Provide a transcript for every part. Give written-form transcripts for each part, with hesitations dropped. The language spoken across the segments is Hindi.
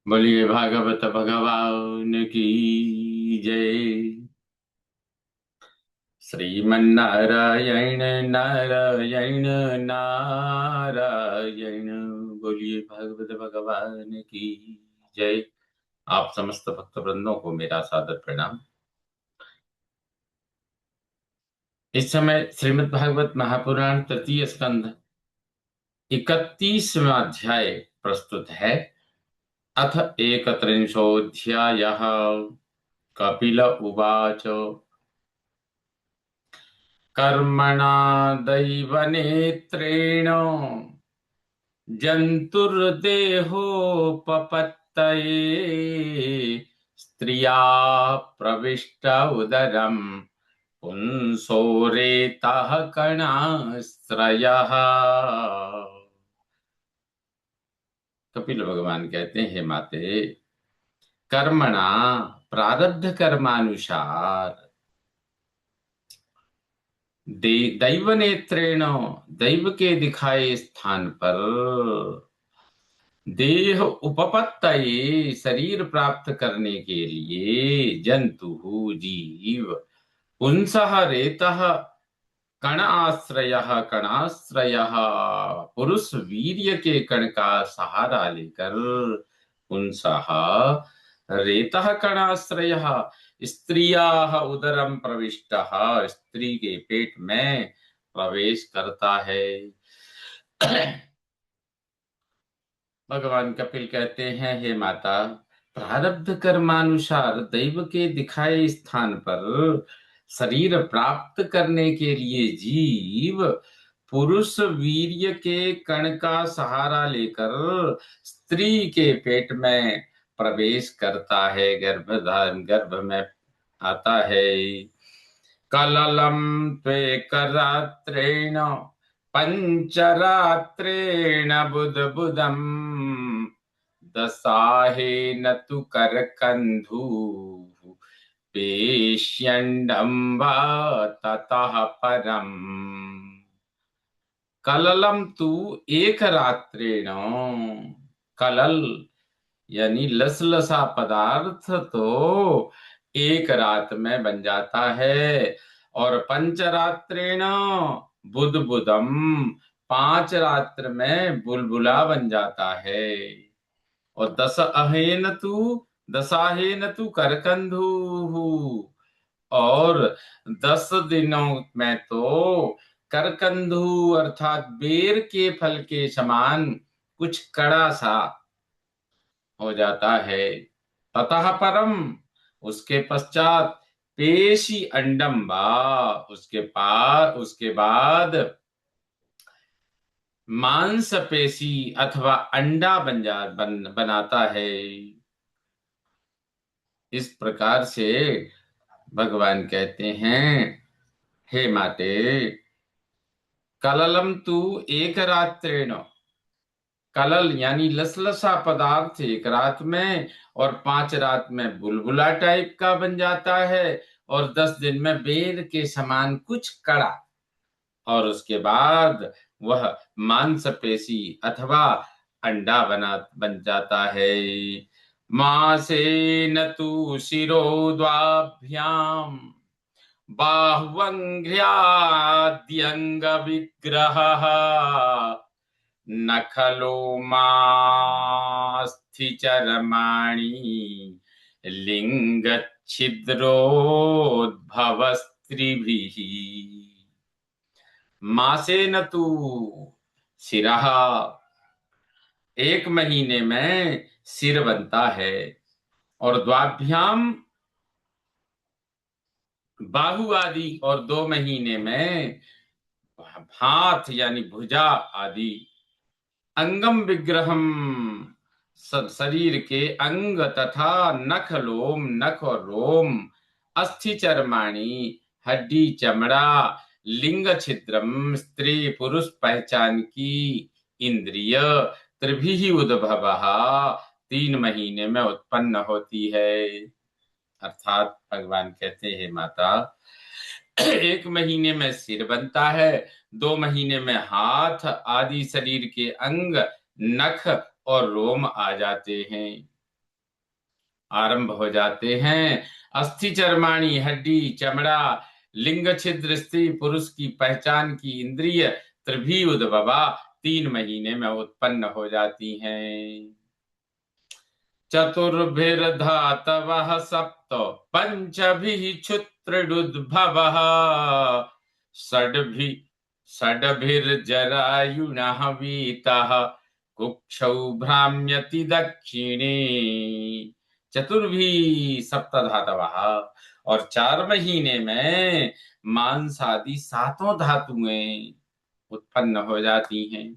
बोलिए भागवत भगवान की जय। श्रीमन्नारायण नारायण नारायण। बोलिए भागवत भगवान की जय। आप समस्त भक्त वृंदों को मेरा सादर प्रणाम। इस समय श्रीमद् भागवत महापुराण तृतीय स्कंध 31वां अध्याय प्रस्तुत है। अथ एकत्रिंशोऽध्यायः। कपिल उवाच। कर्मणा दैवनेत्रेण जन्तुर्देहोपपत्तये स्त्रिया प्रविष्ट उदरम् पुंसो रेतः कणाश्रयः। कपिल भगवान कहते हैं, हे माते, कर्मणा प्रारब्ध कर्मानुसार दैव नेत्रेण दैव के दिखाए स्थान पर देह उपपत्तये शरीर प्राप्त करने के लिए जंतु जीव पुंसः रेतः कणाश्रयः पुरुष वीर्य के कण का सहारा लेकर पुंसः रेतः कणाश्रयः स्त्रियाः उदरम प्रविष्टः स्त्री के पेट में प्रवेश करता है। भगवान कपिल कहते हैं, हे माता, प्रारब्ध कर्मानुसार दैव के दिखाए स्थान पर शरीर प्राप्त करने के लिए जीव पुरुष वीर्य के कण का सहारा लेकर स्त्री के पेट में प्रवेश करता है, गर्भधारण गर्भ में आता है। कललम त्वेकरात्रेण पंचरात्रेण बुध बुधम दसाहेन तु करकंधु पेष्यंडम वा ततः परम। कललम तु एक रात्रेण। कलल यानी लसलसा पदार्थ तो एक रात में बन जाता है, और पंचरात्रेण बुध बुधम 5 रात्र में बुलबुला बन जाता है। और दशाहेन तु करकंधु, और 10 दिनों में तो करकंधु अर्थात बेर के फल के समान कुछ कड़ा सा हो जाता है। ततः परम, उसके पश्चात पेशी अंडम बा, उसके बाद मांस पेशी अथवा अंडा बनाता है। इस प्रकार से भगवान कहते हैं, हे माते, कललम तु एक रात्रेण। कलल यानी लसलसा पदार्थ एक रात में, और 5 रात में बुलबुला टाइप का बन जाता है, और 10 दिन में बेर के समान कुछ कड़ा, और उसके बाद वह मांसपेशी अथवा अंडा बन जाता है। मासेन तु शिरोद्वाभ्याम बाह्वंघ्र्याद्यंग विग्रहः न खलो मास्थिचरमाणि लिंग छिद्रोद्भवस्त्रिभिः। मासेन तु शिरः, 1 महीने में सिर बनता है, और द्वाभ्याम बाहु आदि, और 2 महीने में हाथ यानी भुजा आदि। अंगम विग्रहम, शरीर के अंग तथा नख लोम, नख और रोम, अस्थि चर्माणी हड्डी चमड़ा, लिंग छिद्रम स्त्री पुरुष पहचान की इंद्रिय, त्रिभिः उद्भवः 3 महीने में उत्पन्न होती है। अर्थात भगवान कहते हैं, माता, 1 महीने में सिर बनता है, 2 महीने में हाथ आदि शरीर के अंग, नख और रोम आ जाते हैं। आरंभ हो जाते हैं। अस्थि चर्माणी, हड्डी चमड़ा, लिंग छिद्र स्त्री पुरुष की पहचान की इंद्रिय, त्रिभी उद्भवा 3 महीने में उत्पन्न हो जाती हैं। चतुर्भिर्धातवः सप्त पंचभिः क्षुत्रिडुद्भवः, षड्भि षड्भिर्जरायुणः वीतः, कुक्षौ भ्राम्यति दक्षिणे। चतुर्भी सप्तधातवः, और 4 महीने में मांस आदि 7 धातुएं उत्पन्न हो जाती हैं।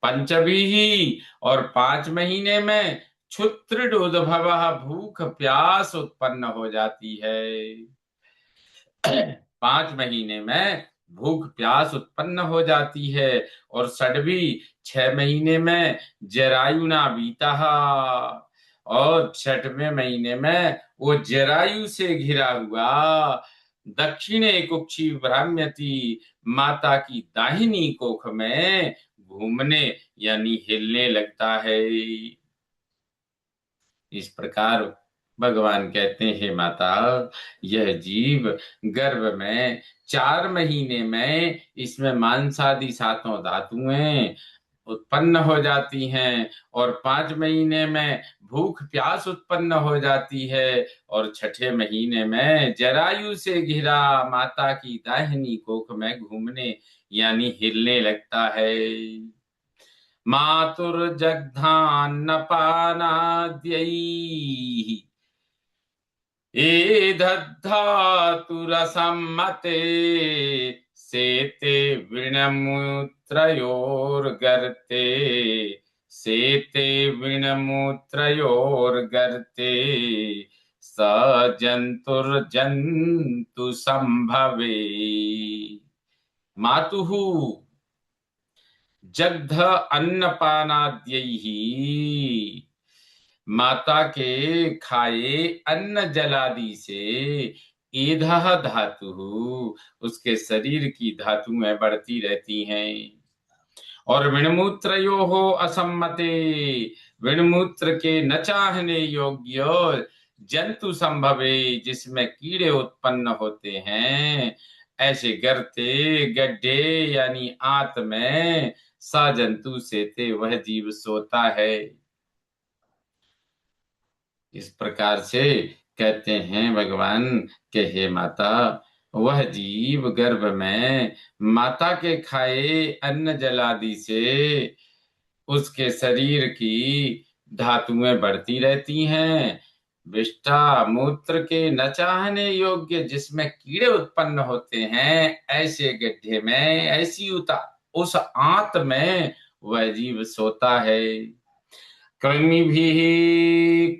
पंचभी, और 5 महीने में क्षुत्रिड उद्भव, भूख प्यास उत्पन्न हो जाती है। 5 महीने में भूख प्यास उत्पन्न हो जाती है। और षड्वी, 6 महीने में जरायुना बीता, और 6वें महीने में वो जरायु से घिरा हुआ दक्षिणे कुक्षी भ्राम्यति, माता की दाहिनी कोख में घूमने यानी हिलने लगता है। इस प्रकार भगवान कहते हैं, माता यह जीव गर्भ में 4 महीने में इसमें मांसादि 7 धातुएं उत्पन्न हो जाती हैं, और 5 महीने में भूख प्यास उत्पन्न हो जाती है, और 6ठे महीने में जरायु से घिरा माता की दाहिनी कोख में घूमने यानी हिलने लगता है। मातुर्जग्धान्नपानाद्यैः एतद्धातुरसम्मते, सेते विणमूत्रयोर्गर्ते, सेते विणमूत्रयोर्गर्ते, स जन्तुर्जन्तु संभवे। मातुः जग्ध अन्नपानाद्यैहि, माता के खाए अन्न जलादि से एधः धातु, उसके शरीर की धातुएं बढ़ती रहती हैं। और विणमूत्रयो हो असम्मते, विणमूत्र के न चाहने योग्य जंतु संभवे, जिसमें कीड़े उत्पन्न होते हैं, ऐसे गर्ते गड्ढे यानी आंत में सा जंतु सेते, वह जीव सोता है। इस प्रकार से कहते हैं भगवान के हे माता, वह जीव गर्भ में माता के खाए अन्न जलादि से उसके शरीर की धातुएं बढ़ती रहती हैं। विष्ठा मूत्र के न चाहने योग्य, जिसमें कीड़े उत्पन्न होते हैं, ऐसे गड्ढे में, ऐसी उस आंत में वह जीव सोता है। कृमिभिः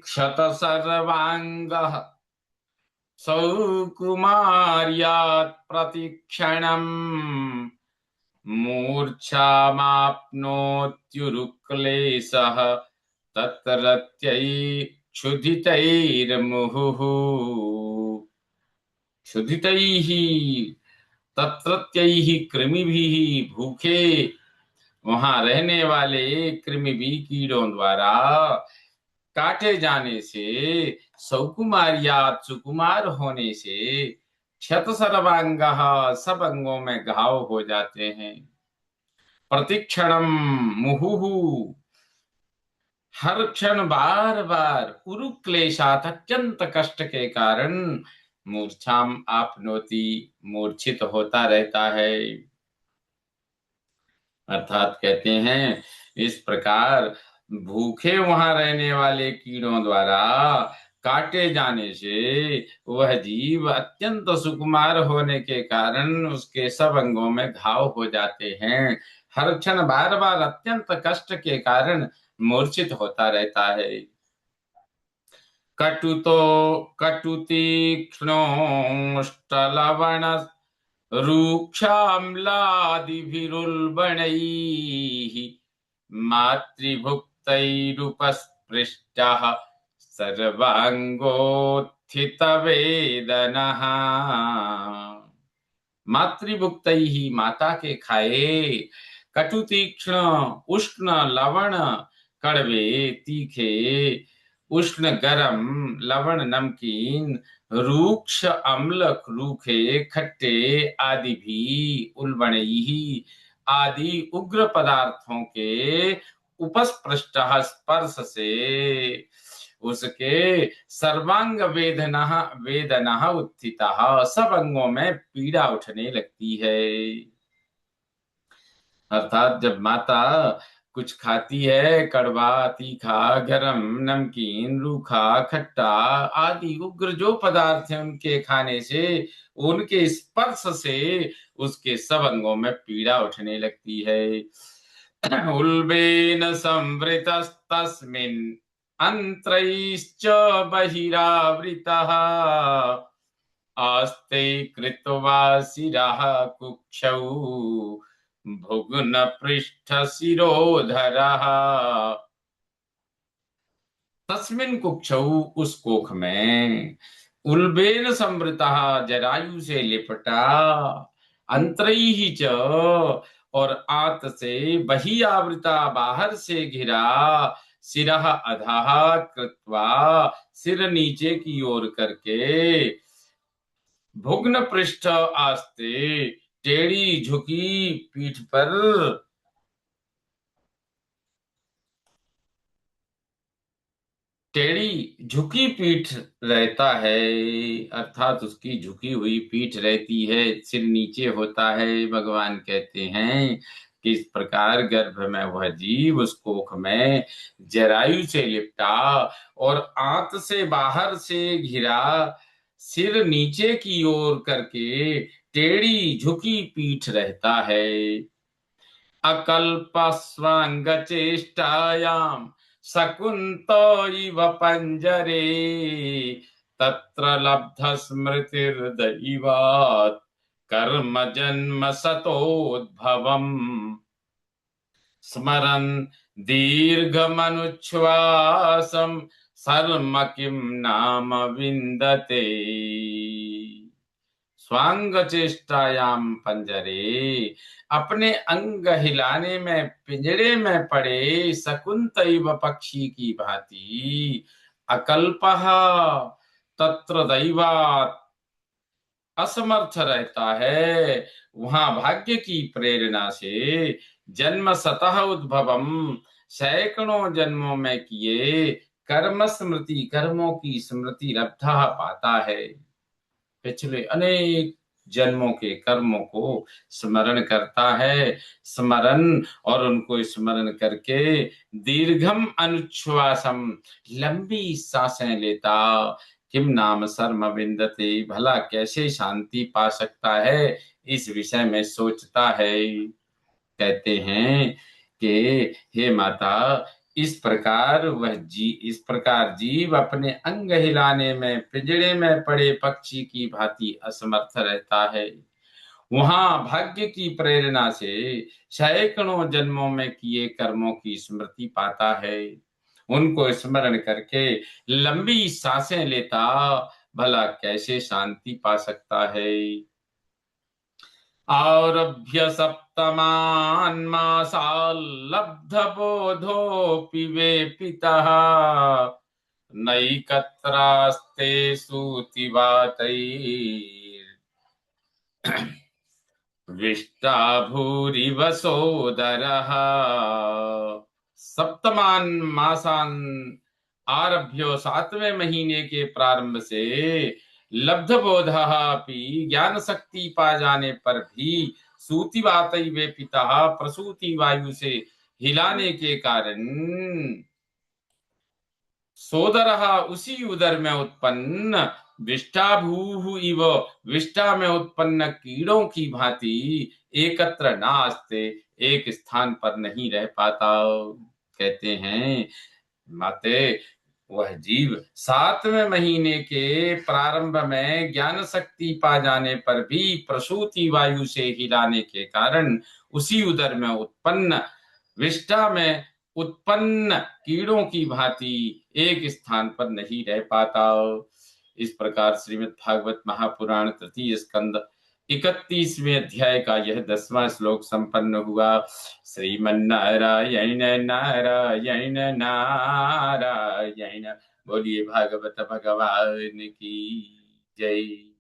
क्षत सर्वांगः, सौकुमार्यात् प्रतिक्षणम्, मूर्छामाप्नोत्युरुक्लेशः, तत्रत्यै क्षुधितैर्मुहुः। क्षुधितैः तत्रत्यैः कृमिभिः, भूखे वहां रहने वाले कृमि भी कीड़ों द्वारा काटे जाने से, सौकुमार्यात सुकुमार होने से, क्षत सर्वांगः सब अंगों में घाव हो जाते हैं। प्रतिक्षणम मुहुहु, हर क्षण बार बार, उरुक्लेशात अत्यंत कष्ट के कारण, मूर्छाम आपनोति मूर्छित होता रहता है। अर्थात कहते हैं, इस प्रकार भूखे वहां रहने वाले कीड़ों द्वारा काटे जाने से वह जीव अत्यंत सुकुमार होने के कारण उसके सब अंगों में घाव हो जाते हैं। हर क्षण बार बार अत्यंत कष्ट के कारण मूर्छित होता रहता है। कटुतो कटुतीक्ष्णोष्टलवण रूक्षाम्लादिभिरुल्बणैः, मातृभुक्तैरुपस्पृष्टः सर्वांगोत्थितवेदनः। मातृभुक्तैः माता के खाए, कटु तीक्ष्ण उष्ण लवण कड़वे तीखे उष्ण गरम, लवण नमकीन, रूक्ष अम्ल रूखे खट्टे आदि भी उल्बणैहि आदि उग्र पदार्थों के उपस्पृष्ट स्पर्श से उसके सर्वांग वेदना वेदना उत्थिता, सब अंगों में पीड़ा उठने लगती है। अर्थात जब माता कुछ खाती है, कड़वा, तीखा, गरम, नमकीन, रूखा, खट्टा आदि उग्र जो पदार्थ हैं, उनके खाने से, उनके स्पर्श से उसके सब अंगों में पीड़ा उठने लगती है। उल्बेन संवृतस्तस्मिन् अंत्रैश्च बहिरावृतः आस्ते कृत्वा शिरः कुक्षौ भुग्न पृष्ठ शिरोधरः। तस्मिन कुक्षौ, उस कोख में, उल्बेन समृतः, जरायु से लिपटा, अंतरैहि च, और आत से, बही आवृता, बाहर से घिरा, सिरः अधः कृत्वा, सिर नीचे की ओर करके, भुग्न पृष्ठ आस्ते, टेढ़ी झुकी पीठ पर, टेढ़ी झुकी पीठ रहता है, अर्थात उसकी झुकी हुई पीठ रहती है, सिर नीचे होता है। भगवान कहते हैं कि इस प्रकार गर्भ में वह जीव उस कोख में जरायु से लिपटा और आंत से बाहर से घिरा, सिर नीचे की ओर करके टेढ़ी झुकी पीठ रहता है। अकल्पस्वांग चेष्टायाम शकुन्तो इव पंजरे, तत्र लब्ध स्मृतिर्दैवात् कर्म जन्म सतोद्भवम्, स्मरन् दीर्घमनुच्छ्वासं सर्म किं नाम विन्दते। स्वांग चेष्टायाम पंजरे, अपने अंग हिलाने में पिंजरे में पड़े शकुन्तैव पक्षी की भांति, अकल्पः तत्र दैवात्, असमर्थ रहता है वहां भाग्य की प्रेरणा से, जन्म सतः उद्भवम, सैकड़ों जन्मों में किए, कर्म स्मृति, कर्मों की स्मृति लब्धा पाता है, पिछले अनेक जन्मों के कर्मों को स्मरण करता है। स्मरण, और उनको स्मरण करके दीर्घम अनुच्छ्वासम, लंबी सांसें लेता, किम नाम शर्म विंदते, भला कैसे शांति पा सकता है, इस विषय में सोचता है। कहते हैं कि हे माता, इस प्रकार जीव अपने अंग हिलाने में पिंजड़े में पड़े पक्षी की भांति असमर्थ रहता है। वहां भाग्य की प्रेरणा से सैकड़ों जन्मों में किए कर्मों की स्मृति पाता है, उनको स्मरण करके लंबी सांसें लेता, भला कैसे शांति पा सकता है। आरभ्य सप्तमान् मासान् लब्ध बोधोऽपि वे पितः, नैकत्रास्ते सूतिवातैर्विष्टा भूरिव सोदरः। सप्तमान मासान, आरभ्यो, 7वें महीने के प्रारंभ से, लब्ध बोध ज्ञान शक्ति पा जाने पर भी, सूतिवात वे पिता, प्रसूति वायु से हिलाने के कारण, सोदर, उसी उदर में उत्पन्न, विष्टाभूः इव, विष्टा में उत्पन्न कीड़ों की भांति, एकत्र नास्ते, एक स्थान पर नहीं रह पाता। कहते हैं माते, वह जीव 7वें महीने के प्रारंभ में ज्ञान शक्ति पा जाने पर भी प्रसूति वायु से हिलाने के कारण उसी उदर में उत्पन्न, विष्टा में उत्पन्न कीड़ों की भांति एक स्थान पर नहीं रह पाता। इस प्रकार श्रीमद् भागवत महापुराण तृतीय स्कंद 31वें अध्याय का यह 10वां श्लोक संपन्न हुआ। श्रीमन्नारायण नारायण नारायण। बोलिए भागवत भगवान की जय।